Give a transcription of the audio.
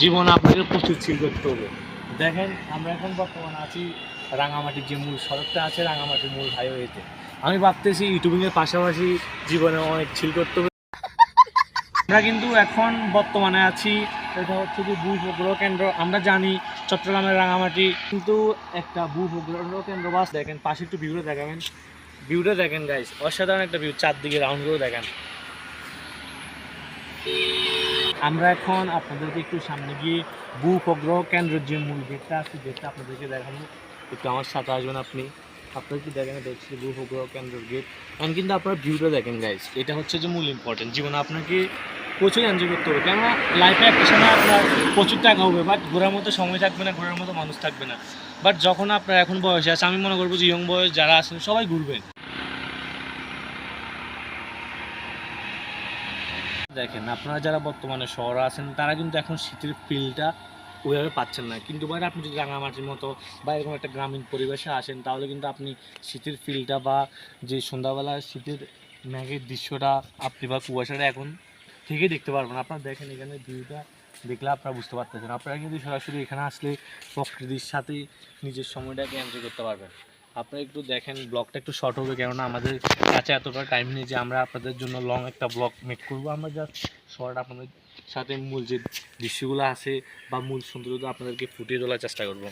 জীবন আপনাকে প্রচুর চিল করতে হবে। দেখেন আমরা এখন বর্তমানে আছি রাঙামাটির যে মূল সড়কটা আছে, রাঙামাটির মূল হাইওয়েতে। আমি ভাবতেছি ইউটিউবিংয়ের পাশাপাশি জীবনে অনেক চিল করতে হবে। আমরা কিন্তু এখন বর্তমানে আছি, এটা হচ্ছে যে ভূ-উপগ্রহ কেন্দ্র। আমরা জানি চট্টগ্রামের রাঙামাটি কিন্তু একটা ভূ-উপগ্রহ কেন্দ্র। বাস দেখেন পাশে একটু ভিউটা দেখাবেন, ভিউটা দেখেন গাইস, অসাধারণ একটা ভিউ, চারদিকে রাউন্ডগুলো দেখেন। আমরা এখন আপনাদেরকে একটু সামনে গিয়ে ভূ-উপগ্রহ কেন্দ্রের যে মূল গেটটা আছে, গেটটা আপনাদেরকে দেখাবো। একটু আমার সাথে আসবেন আপনি, আপনারা একটু দেখেন, এটা হচ্ছে ভূ-উপগ্রহ কেন্দ্রের গেট। এখন কিন্তু আপনারা ভিউটা দেখেন গাইস, এটা হচ্ছে যে মূল ইম্পর্টেন্ট। জীবনে আপনাকে প্রচুর এনজয় করতে হবে, কেননা লাইফে একটা সময় আপনার প্রচুর টাকা হবে, বাট ঘোরার মতো সময় থাকবে না, ঘোরার মতো মানুষ থাকবে না। বাট যখন আপনার এখন বয়সে আছে, আমি মনে করবো যে ইয়ং বয়স যারা আছেন সবাই ঘুরবেন। দেখেন আপনারা যারা বর্তমানে শহরে আছেন তারা কিন্তু এখন শীতের ফিলটা ওইভাবে পাচ্ছেন না, কিন্তু বাইরে আপনি যদি রাঙামাটির মতো বা এরকম একটা গ্রামীণ পরিবেশে আসেন তাহলে কিন্তু আপনি শীতের ফিলটা বা যে সন্ধ্যাবেলা শীতের মেঘের দৃশ্যটা আপনি বা কুয়াশাটা এখন থেকেই দেখতে পারবেন। আপনারা দেখেন এখানে ভিউটা দেখলে আপনারা বুঝতে পারতেছেন। আপনারা কিন্তু সরাসরি এখানে আসলে প্রকৃতির সাথেই নিজের সময়টাকে এনজয় করতে পারবেন। আপনারা একটু দেখেন, ব্লগটা একটু শর্ট হবে, কেননা আমাদের কাছে এতটা টাইম নেই যে আমরা আপনাদের জন্য লং একটা ব্লগ মেক করবো। আমরা জাস্ট শর্ট আপনাদের সাথে মূল যে দৃশ্যগুলো আছে বা মূল সৌন্দর্য আপনাদেরকে ফুটিয়ে তোলার চেষ্টা করবো।